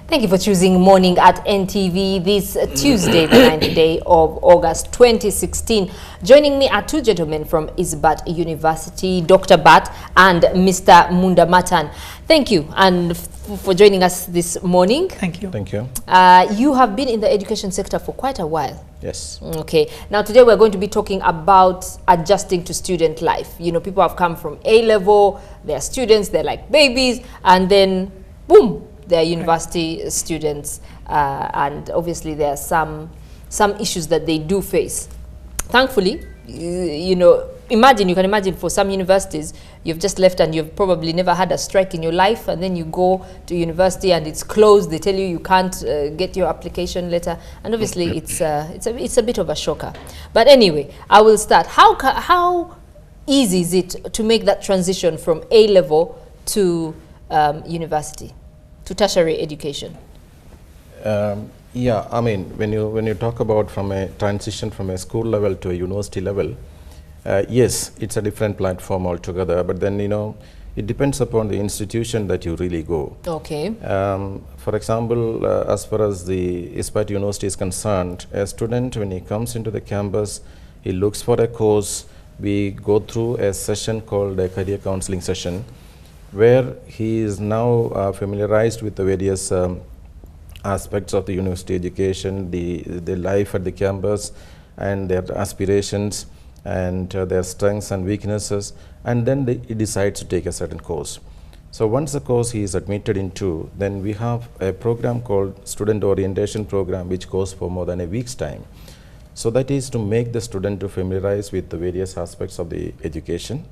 Thank you for choosing Morning at NTV this Tuesday, the 9th day of August 2016. Joining me are two gentlemen from Isbat University, Dr. Bat and Mr. Mundamatan. Thank you and for joining us this morning. Thank you. Thank you. You have been in the education sector for quite a while. Yes. Okay. Now today we're going to be talking about adjusting to student life. You know, people have come from A-level, they're students, they're like babies, and then boom, they're university students, and obviously there are some issues that they do face. Thankfully, you know, you can imagine for some universities, you've just left and you've probably never had a strike in your life, and then you go to university and it's closed. They tell you you can't get your application letter, and obviously it's a bit of a shocker. But anyway, I will start. How easy is it to make that transition from A-level to university, to tertiary education? Yeah, I mean, when you talk about from a transition from a school level to a university level, yes, it's a different platform altogether. But then, you know, it depends upon the institution that you really go. Okay. For example, as far as the Isbat University is concerned, a student, when he comes into the campus, he looks for a course. We go through a session called a career counseling session, where he is now familiarized with the various aspects of the university education, the life at the campus, and their aspirations, and their strengths and weaknesses, and then he decides to take a certain course. So once the course he is admitted into, then we have a program called Student Orientation Program, which goes for more than a week's time. So that is to make the student to familiarize with the various aspects of the education,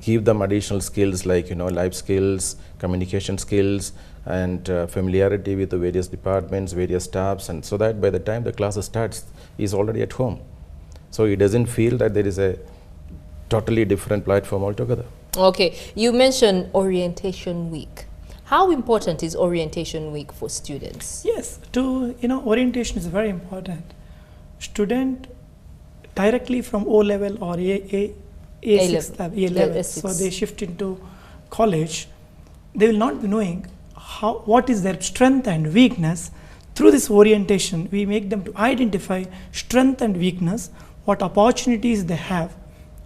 give them additional skills like, you know, life skills, communication skills, and familiarity with the various departments, various staffs, and so that by the time the class starts, he's already at home. So he doesn't feel that there is a totally different platform altogether. Okay, you mentioned orientation week. How important is orientation week for students? Yes, orientation is very important. Student directly from O level or A6 level, so they shift into college, they will not be knowing what is their strength and weakness. Through this orientation, we make them to identify strength and weakness, what opportunities they have,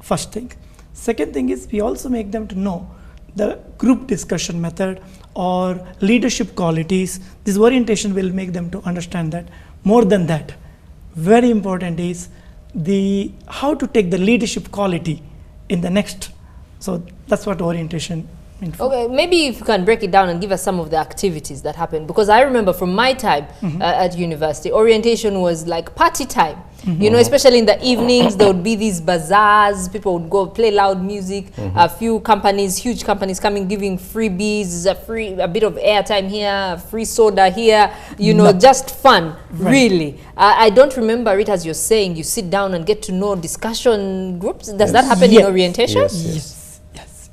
first thing. Second thing is we also make them to know the group discussion method or leadership qualities. This orientation will make them to understand that. More than that, very important is how to take the leadership quality in the next. So that's what orientation means. Okay, maybe if you can break it down and give us some of the activities that happen, because I remember from my time at university, orientation was like party time. You know, especially in the evenings, there would be these bazaars, people would go play loud music, a few companies, huge companies coming, giving freebies, a bit of airtime here, free soda here, you know, just fun, really. I don't remember it as you're saying, you sit down and get to know discussion groups. Does that happen in orientation? Yes.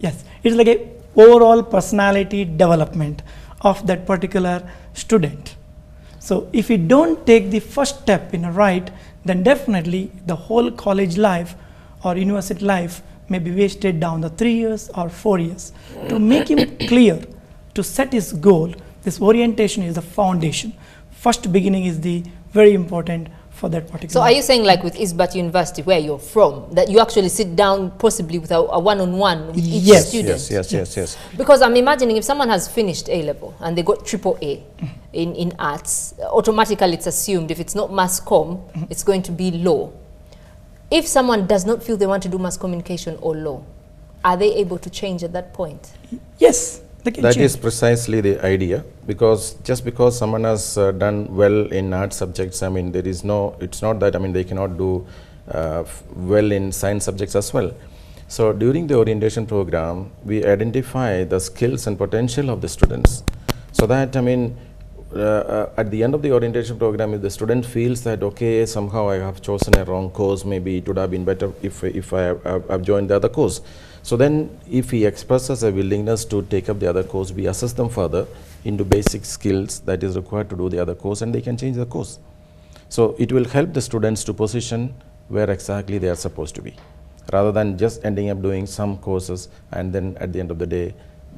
It's like a overall personality development of that particular student. So if you don't take the first step in a right, then definitely the whole college life or university life may be wasted down the 3 years or 4 years. To make him clear, to set his goal, this orientation is the foundation. First beginning is the very important for that particular. So are you saying like with Isbat University, where you're from, that you actually sit down possibly with a one-on-one with each student? Yes. Because I'm imagining if someone has finished A-level and they got AAA in arts, automatically it's assumed if it's not mass comm, it's going to be law. If someone does not feel they want to do mass communication or law, are they able to change at that point? Yes. That is precisely the idea, because just because someone has done well in art subjects, I mean, it's not that, I mean, they cannot do well in science subjects as well. So during the orientation program, we identify the skills and potential of the students, so that, I mean, at the end of the orientation program, if the student feels that, okay, somehow I have chosen a wrong course, maybe it would have been better if I have joined the other course. So then if he expresses a willingness to take up the other course, we assess them further into basic skills that is required to do the other course, and they can change the course. So it will help the students to position where exactly they are supposed to be, rather than just ending up doing some courses and then at the end of the day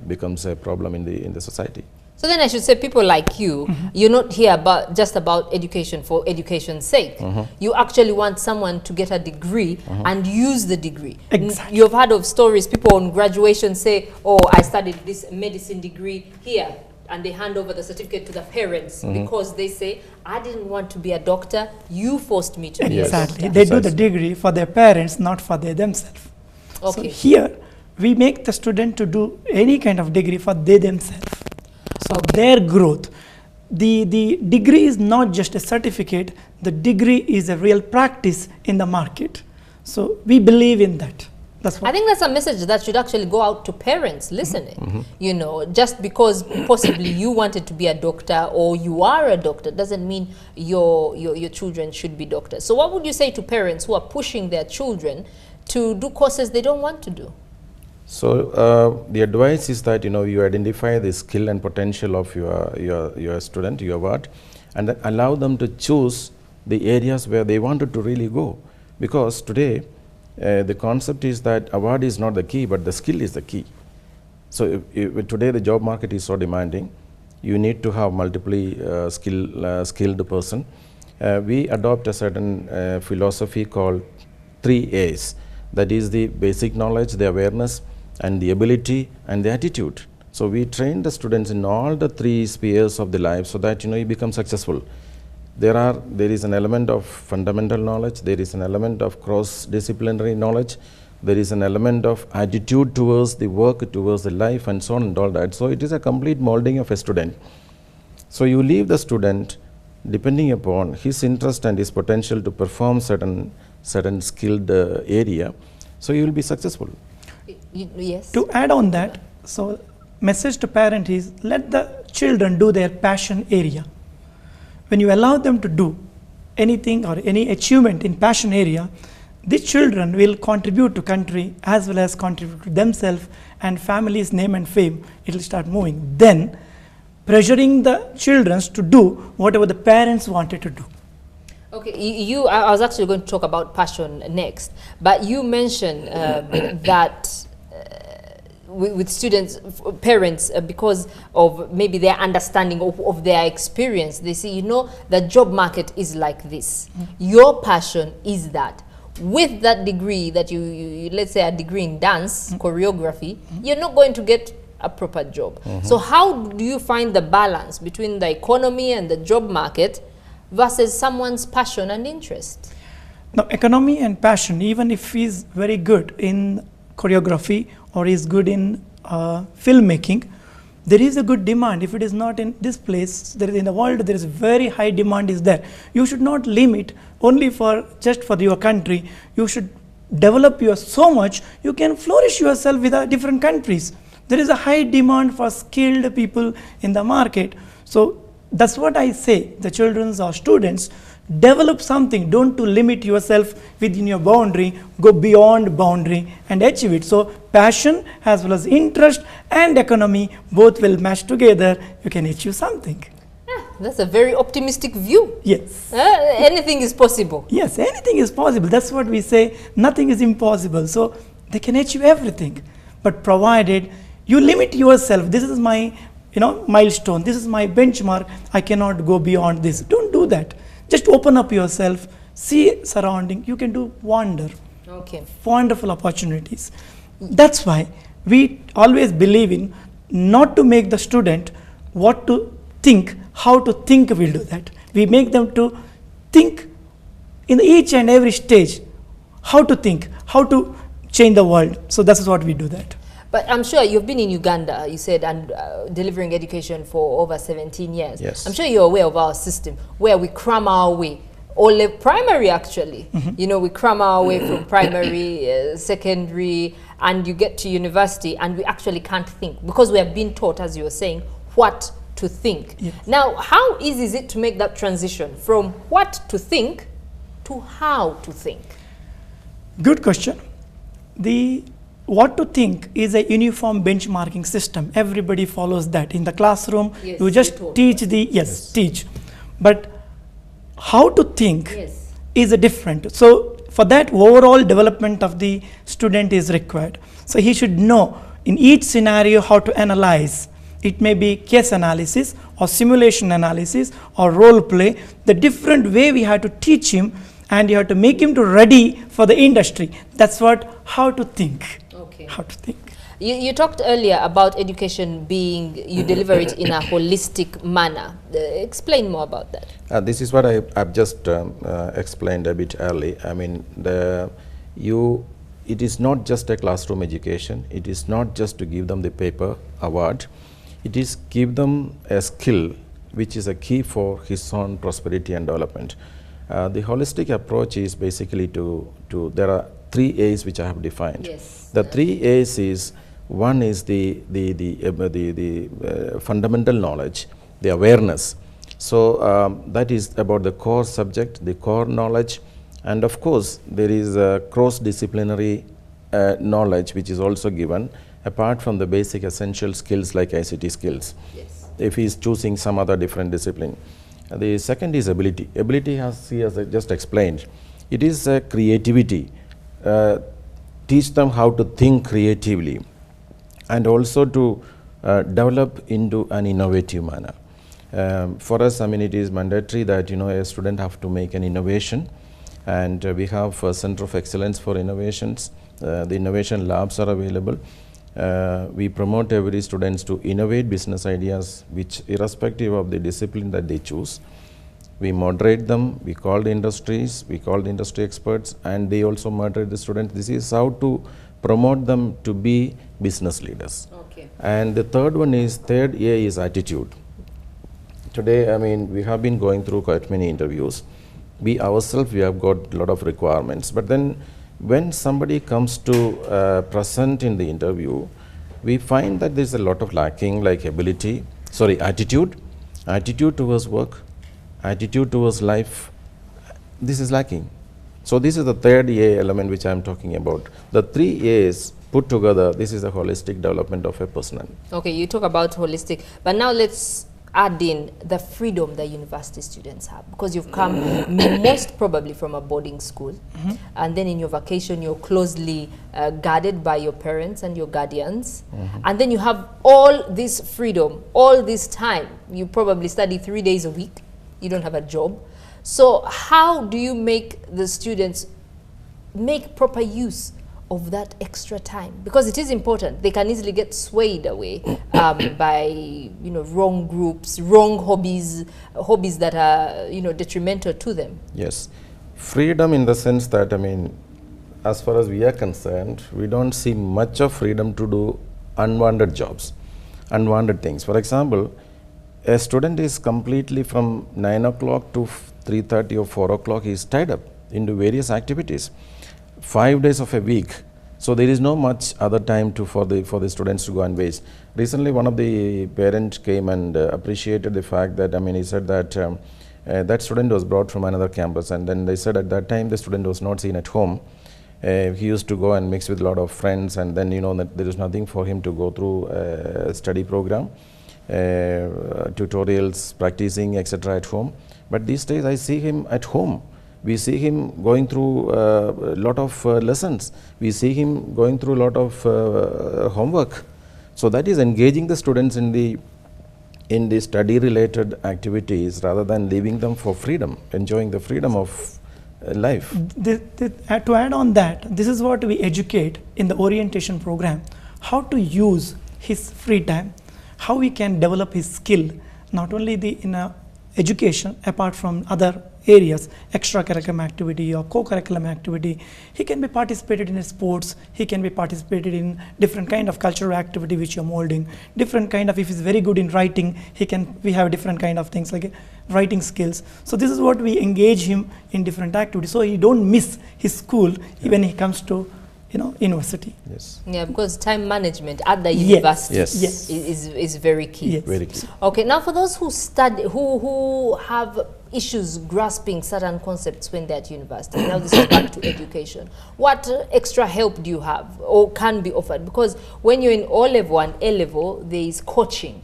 becomes a problem in the society. So then I should say people like you, you're not here about just about education for education's sake. You actually want someone to get a degree and use the degree. Exactly. You've heard of stories, people on graduation say, oh, I studied this medicine degree here, and they hand over the certificate to the parents because they say, I didn't want to be a doctor, you forced me to be a Exactly. doctor. They do the degree for their parents, not for themselves. Okay. So here, we make the student to do any kind of degree for they themselves. So their growth. The degree is not just a certificate, the degree is a real practice in the market. So we believe in that. That's what I think that's a message that should actually go out to parents listening. You know, just because possibly you wanted to be a doctor or you are a doctor doesn't mean your children should be doctors. So what would you say to parents who are pushing their children to do courses they don't want to do? So the advice is that, you know, you identify the skill and potential of your student, your ward, and then allow them to choose the areas where they wanted to really go. Because today the concept is that award is not the key, but the skill is the key. So if today the job market is so demanding, you need to have multiply skilled person. We adopt a certain philosophy called 3 A's. That is the basic knowledge, the awareness, and the ability and the attitude. So we train the students in all the 3 spheres of the life so that, you know, you become successful. There is an element of fundamental knowledge, there is an element of cross-disciplinary knowledge, there is an element of attitude towards the work, towards the life, and so on and all that. So it is a complete molding of a student. So you leave the student depending upon his interest and his potential to perform certain skilled area, so you will be successful. Yes. To add on that, so message to parent is let the children do their passion area. When you allow them to do anything or any achievement in passion area, the children will contribute to country as well as contribute to themselves and family's name and fame. It will start moving. Then pressuring the children to do whatever the parents wanted to do. Okay, I was actually going to talk about passion next, but you mentioned that with students, parents, because of maybe their understanding of their experience, they say, you know, the job market is like this. Your passion is that. With that degree that you let's say a degree in dance, choreography, you're not going to get a proper job. So how do you find the balance between the economy and the job market versus someone's passion and interest? Now, economy and passion, even if he's very good in choreography or is good in filmmaking, there is a good demand. If it is not in this place, there is in the world, there is very high demand is there. You should not limit only just for your country. You should develop so much, you can flourish yourself with different countries. There is a high demand for skilled people in the market. So that's what I say, the children or students, develop something, don't to limit yourself within your boundary, go beyond boundary and achieve it. So passion as well as interest and economy, both will match together, you can achieve something. That's a very optimistic view. Yes. Anything is possible. Yes, anything is possible. That's what we say, nothing is impossible. So they can achieve everything, but provided you limit yourself. This is my milestone, this is my benchmark, I cannot go beyond this. Don't do that. Just open up yourself, see surrounding, you can do wonderful opportunities. That's why we always believe in not to make the student what to think, how to think we'll do that. We make them to think in each and every stage, how to think, how to change the world. So this is what we do that. But I'm sure you've been in Uganda, you said, and delivering education for over 17 years. Yes. I'm sure you're aware of our system where we cram our way, or primary actually. You know, we cram our way from primary, secondary, and you get to university and we actually can't think because we have been taught, as you were saying, what to think. Yes. Now, how easy is it to make that transition from what to think to how to think? Good question. What to think is a uniform benchmarking system. Everybody follows that. In the classroom, yes, you just teach teach. But how to think is a different. So for that, overall development of the student is required. So he should know in each scenario how to analyze. It may be case analysis or simulation analysis or role play. The different way we have to teach him, and you have to make him to ready for the industry. That's what, how to think. Okay. How to think. You talked earlier about education being, you deliver it in a holistic manner. Explain more about that. This is what I've just explained a bit early. I mean, it is not just a classroom education. It is not just to give them the paper award. It is give them a skill which is a key for his own prosperity and development. The holistic approach is basically there are 3 A's which I have defined. Yes. The 3 A's is, one is the fundamental knowledge, the awareness. So that is about the core subject, the core knowledge, and of course there is a cross-disciplinary knowledge which is also given apart from the basic essential skills like ICT skills. Yes. If he is choosing some other different discipline. The second is ability. Ability, as he has just explained, it is creativity. Teach them how to think creatively and also to develop into an innovative manner. For us, I mean, it is mandatory that a student have to make an innovation, and we have a Center of Excellence for Innovations. The innovation labs are available. We promote every students to innovate business ideas, which irrespective of the discipline that they choose. We moderate them, we call the industries, we call the industry experts, and they also moderate the students. This is how to promote them to be business leaders. Okay. And the third A is attitude. Today, I mean, we have been going through quite many interviews. We ourselves, we have got a lot of requirements, but then when somebody comes to present in the interview, we find that there's a lot of lacking, like attitude towards work, attitude towards life. This is lacking. So this is the third A element which I am talking about. The 3 A's put together, this is a holistic development of a person. Okay, you talk about holistic, but now let's add in the freedom that university students have, because you've come most probably from a boarding school, and then in your vacation you're closely guarded by your parents and your guardians, and then you have all this freedom, all this time. You probably study 3 days a week, you don't have a job. So how do you make the students make proper use of that extra time? Because it is important. They can easily get swayed away by wrong groups, wrong hobbies that are detrimental to them. Yes, freedom in the sense that, I mean, as far as we are concerned, we don't see much of freedom to do unwanted jobs, unwanted things. For example, a student is completely from 9 o'clock to 3:30 or 4 o'clock, he is tied up into various activities. 5 days of a week, so there is no much other time for the students to go and waste. Recently, one of the parents came and appreciated the fact that, I mean, he said that that student was brought from another campus, and then they said at that time the student was not seen at home. He used to go and mix with a lot of friends, and then that there is nothing for him to go through a study program, tutorials, practicing, etc. at home. But these days I see him at home. We see him going through a lot of lessons. We see him going through a lot of homework. So that is engaging the students in the study-related activities rather than leaving them for freedom, enjoying the freedom of life. To add on that, this is what we educate in the orientation program, how to use his free time, how he can develop his skill, not only in education, apart from other areas, extracurricular activity or co-curriculum activity. He can be participated in sports, he can be participated in different kind of cultural activity which you're molding, different kind of, if he's very good in writing, we have different kind of things like writing skills. So this is what we engage him in different activities, so he don't miss his school when he comes to university. Yes. Yeah, because time management at the university Yes. is very key. Yes. Very key. Okay, now for those who study, who have issues grasping certain concepts when they're at university. Now this is back to education. What extra help do you have or can be offered? Because when you're in O-level and A-level, there is coaching.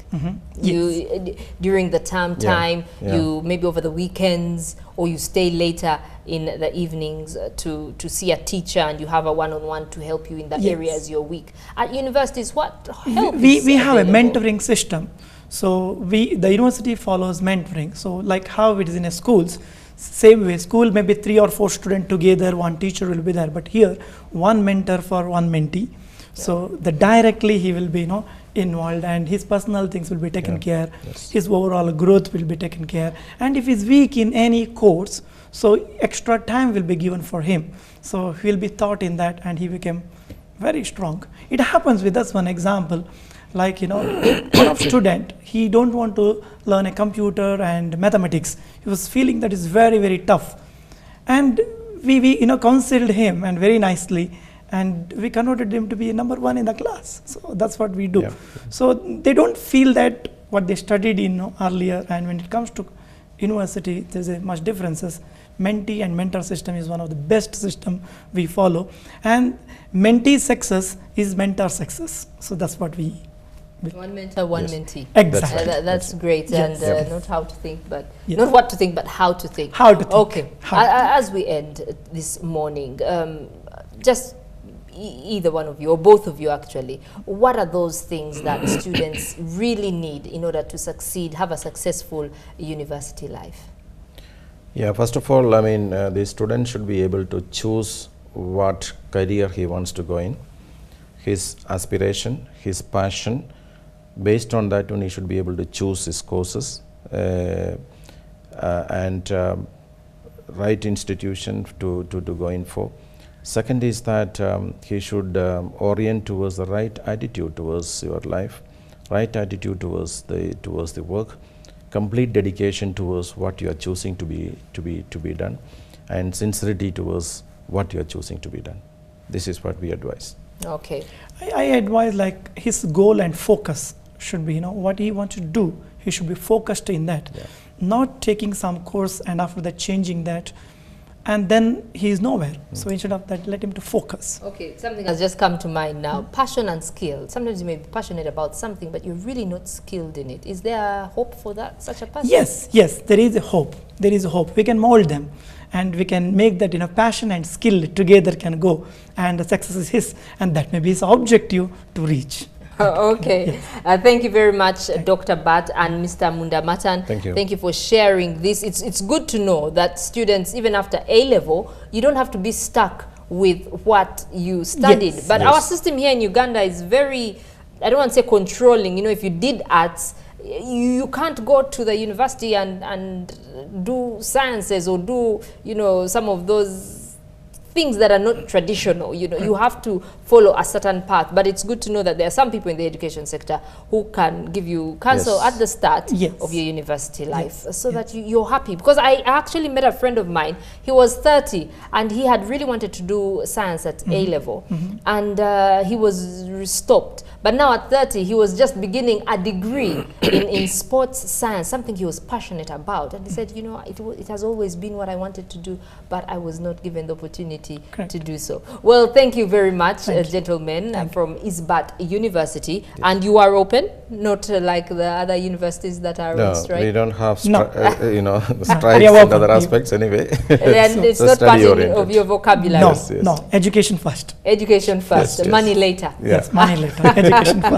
You during the term time, you maybe over the weekends, or you stay later in the evenings to see a teacher, and you have a one-on-one to help you in the areas you're weak. At universities, what help we have a mentoring system. So the university follows mentoring. So like how it is in a schools, same way, school maybe 3 or 4 students together, one teacher will be there, but here one mentor for one mentee. So the directly he will be involved, and his personal things will be taken care. His overall growth will be taken care, and if he's weak in any course, so extra time will be given for him. So he'll be taught in that, and he became very strong. It happens with us. One example, like one of student, he don't want to learn a computer and mathematics. He was feeling that is very, very tough, and we counseled him, and very nicely, and we converted him to be number 1 in the class. So that's what we do. So they don't feel that what they studied earlier, and when it comes to university, there's a much differences. Mentee and mentor system is one of the best system we follow, and mentee success is mentor success. So that's what we one mentor, one mentee. Exactly. That's great. And not how to think, but not what to think, but how to think. How to think. Okay. As we end this morning, just either one of you or both of you actually, what are those things that students really need in order to succeed, have a successful university life? Yeah, first of all, I mean, the student should be able to choose what career he wants to go in, his aspiration, his passion. Based on that one, he should be able to choose his courses and right institution to go in for. Second is that he should orient towards the right attitude towards your life, right attitude towards the work, complete dedication towards what you are choosing to be done, and sincerity towards what you are choosing to be done. This is what we advise. Okay. I advise like his goal and focus should be, what he wants to do, he should be focused in that, not taking some course and after that changing that, and then he is nowhere. So instead of that, let him to focus. Okay, something has just come to mind now. Passion and skill. Sometimes you may be passionate about something, but you're really not skilled in it. Is there a hope for that, such a person? Yes, there is a hope. There is a hope. We can mold them, and we can make that passion and skill together can go, and the success is his, and that may be his objective to reach. Okay. Thank you very much, Dr. Bat and Mr. Mundamatan. Thank you. Thank you for sharing this. It's good to know that students, even after A-level, you don't have to be stuck with what you studied. But our system here in Uganda is very, I don't want to say controlling. If you did arts, you can't go to the university and do sciences or do, some of those things that are not traditional. You have to follow a certain path, but it's good to know that there are some people in the education sector who can give you counsel at the start of your university life, so that you're happy. Because I actually met a friend of mine. He was 30 and he had really wanted to do science at A-level, and he was stopped. But now at 30, he was just beginning a degree in sports science, something he was passionate about. And he said, it has always been what I wanted to do, but I was not given the opportunity to do so. Well, thank you very much, gentlemen, from Isbat University. And you are open, not like the other universities that are on strike? We don't have strikes and other aspects anyway. And it's not part of your vocabulary. No, education first. Education first, money later. Yes, money later, education first.